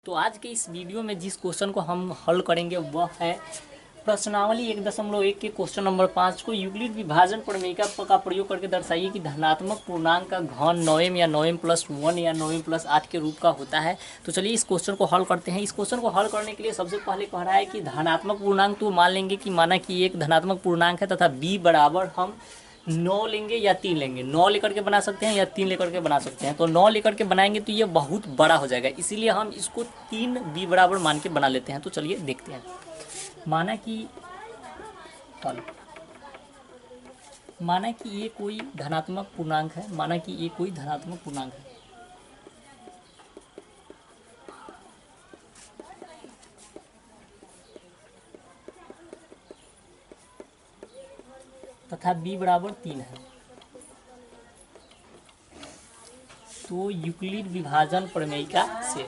तो आज के इस वीडियो में जिस क्वेश्चन को हम हल करेंगे वह है प्रश्नावली 1.1 के क्वेश्चन नंबर 5 को यूक्लिड विभाजन प्रमेय का प्रयोग करके दर्शाइए कि धनात्मक पूर्णांक का घन 9m या 9m+1 या 9m+8 के रूप का होता है। तो चलिए इस क्वेश्चन को हल करते हैं। इस क्वेश्चन को हल करने के लिए सबसे पहले कह रहा है कि धनात्मक पूर्णांक तो मान लेंगे कि माना कि एक धनात्मक पूर्णांक है तथा b बराबर हम 9 लेंगे या 3 लेंगे। 9 लेकर के बना सकते हैं या 3 लेकर के बना सकते हैं। तो 9 लेकर के बनाएंगे तो ये बहुत बड़ा हो जाएगा, इसीलिए हम इसको 3 b बराबर मान के बना लेते हैं। तो चलिए देखते हैं। माना कि ये कोई धनात्मक पूर्णांक है। माना कि ये कोई धनात्मक पूर्णांक है तथा b बराबर 3 है। तो यूक्लिड विभाजन प्रमेयिका से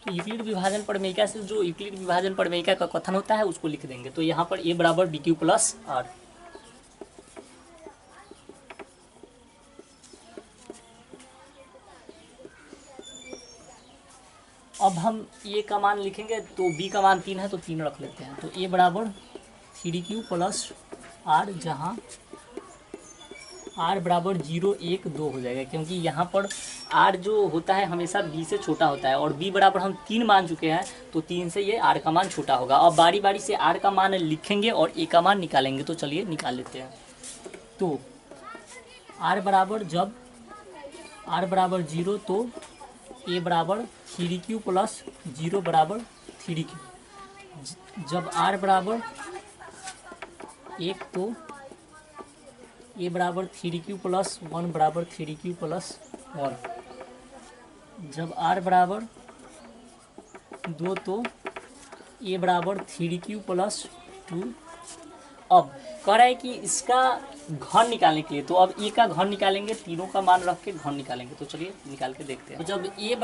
यूक्लिड विभाजन प्रमेयिका से जो यूक्लिड विभाजन प्रमेयिका का कथन होता है उसको लिख देंगे। तो यहाँ पर a बराबर bq प्लस आर। अब हम a का मान लिखेंगे तो b का मान 3 है तो 3 रख लेते हैं। तो a बराबर 3q प्लस आर, जहाँ r बराबर 0, 1, 2 हो जाएगा, क्योंकि यहाँ पर r जो होता है हमेशा b से छोटा होता है और b बराबर हम 3 मान चुके हैं तो 3 से ये r का मान छोटा होगा। अब बारी बारी से r का मान लिखेंगे और a का मान निकालेंगे। तो चलिए निकाल लेते हैं। तो r बराबर जब r बराबर 0 तो a बराबर 3q प्लस 0 बराबर 3q। जब r बराबर 1 तो a बराबर 3q प्लस 1 बराबर 3q प्लस 1। जब r बराबर 2 तो a बराबर 3q प्लस 2। अब कह रहा है कि इसका घन निकालने के लिए, तो अब a का घन निकालेंगे, तीनों का मान रख के घन निकालेंगे। तो चलिए निकाल के देखते हैं। जब a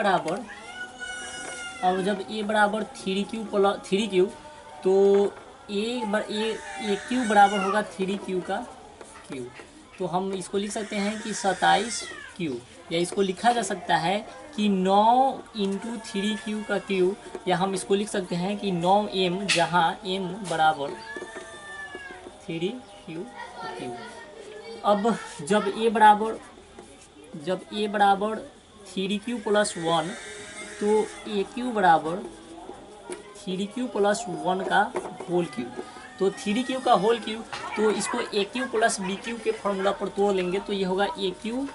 बराबर 3q प्लस 3q तो a क्यू बराबर होगा 3q का क्यू। तो हम इसको लिख सकते हैं कि 27q, या इसको लिखा जा सकता है कि 9 × 3q का क्यू, या हम इसको लिख सकते हैं कि 9m, जहाँ m बराबर 3q क्यू। अब जब a बराबर 3q प्लस 1 तो aq बराबर 3q प्लस 1 का होल क्यूब। तो 3q का होल क्यूब, तो इसको aq प्लस bq के फॉर्मूला पर तोड़ लेंगे तो ये होगा aq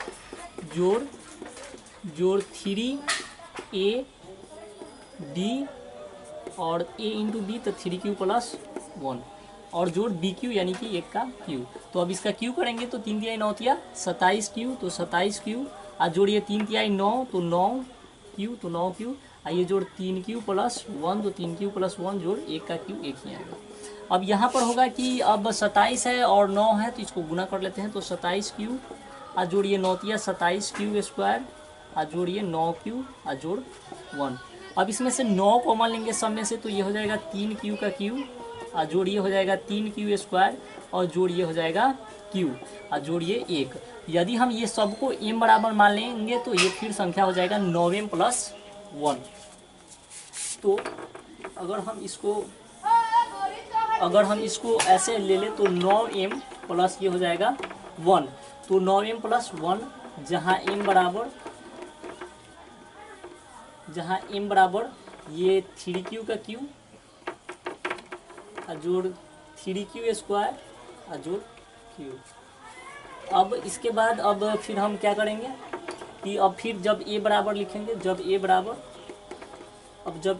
जोड़ 3a d और a इंटू b, तो 3q प्लस 1 और जोड़ bq यानी कि 1 का क्यू। तो अब इसका क्यू करेंगे तो 3 तिहाई 9 तिया 27q, तो 27q और जोड़िए 3 तिहाई 9 तो 9q, तो 9q। आइए जोड़ 3q प्लस 1 तो 3q प्लस 1 जोड़ 1 का क्यू 1 ही आएगा। अब यहाँ पर होगा कि अब 27 है और 9 है तो इसको गुना कर लेते हैं। तो 27q और जोड़िए 9 तिया 27q स्क्वायर और जोड़िए 9q और जोड़ 1। अब इसमें से 9 कॉमन लेंगे सब में से, तो ये हो जाएगा 3q का क्यू और जोड़िए हो जाएगा 3q स्क्वायर और जोड़िए हो जाएगा q और जोड़िए 1। यदि हम ये सबको m बराबर मान लेंगे तो ये फिर संख्या हो जाएगा 9m प्लस 1। तो अगर हम इसको ऐसे ले लें तो 9m प्लस ये हो जाएगा 1। तो 9m प्लस 1, जहाँ m बराबर ये 3q का क्यू जोड़ 3q स्क्वायर जोड़ q। अब इसके बाद अब फिर हम क्या करेंगे कि अब फिर जब a बराबर लिखेंगे, जब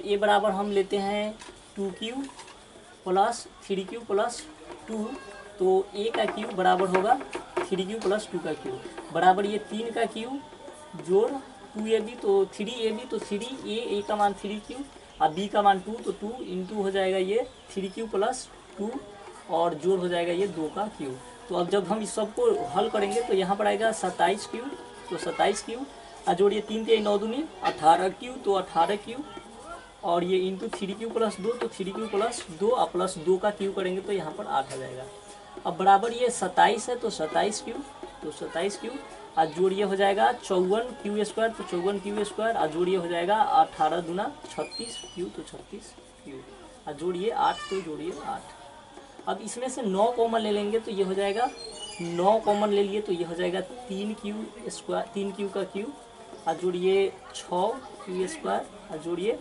a बराबर हम लेते हैं 2q प्लस 3q प्लस 2, तो a का क्यू बराबर होगा 3q प्लस 2 का क्यू बराबर ये 3 का क्यू जोड़ 2ab, तो 3ab, तो 3a का मान 3q और b का मान 2, तो 2 इंटू हो जाएगा ये 3q प्लस 2 और जोड़ हो जाएगा ये 2 का क्यू। तो अब जब हम इस सबको हल करेंगे तो यहाँ पर आएगा 27q, तो 27q और जोड़िए 3 3 9 दूनी 18q, तो 18q और ये इंटू 3 क्यू प्लस 2, तो 3 क्यू प्लस 2 और प्लस 2 का क्यू करेंगे तो यहाँ पर 8 आ जाएगा। अब बराबर ये 27 है तो 27 क्यू, तो 27 क्यू और जोड़िए हो जाएगा 54 क्यू स्क्वायर, तो 54 क्यू स्क्वायर और जोड़िए हो जाएगा 18 दूना 36 क्यू, तो 36 क्यू और जोड़िए 8, तो जोड़िए 8। अब इसमें से 9 कॉमन ले लेंगे तो ये हो जाएगा 9 कॉमन ले लिए तो ये हो जाएगा 3 क्यू स्क्वायर, 3 क्यू का क्यू और जोड़िए 6 क्यू स्क्वायर और जोड़िए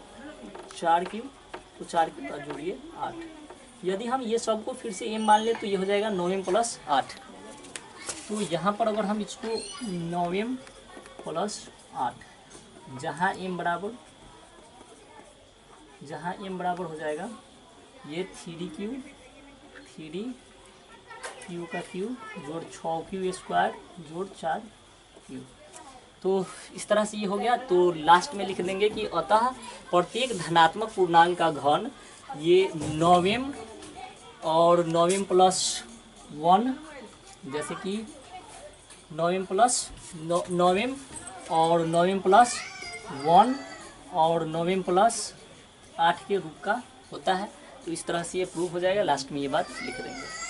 4 क्यू, तो 4 क्यू और जोड़िए 8। यदि हम ये सबको फिर से m मान ले तो ये हो जाएगा 9m प्लस 8। तो यहाँ पर अगर हम इसको 9m प्लस 8 जहाँ m बराबर हो जाएगा ये 3 क्यू का क्यू जोड़ 6 क्यू स्क्वायर जोड़ 4 क्यू। तो इस तरह से ये हो गया। तो लास्ट में लिख देंगे कि अतः प्रत्येक धनात्मक पूर्णांक का घन ये 9m और 9m प्लस 1, जैसे कि 9m और 9m प्लस 1 और 9m प्लस 8 के रूप का होता है। तो इस तरह से ये प्रूफ हो जाएगा। लास्ट में ये बात लिख देंगे।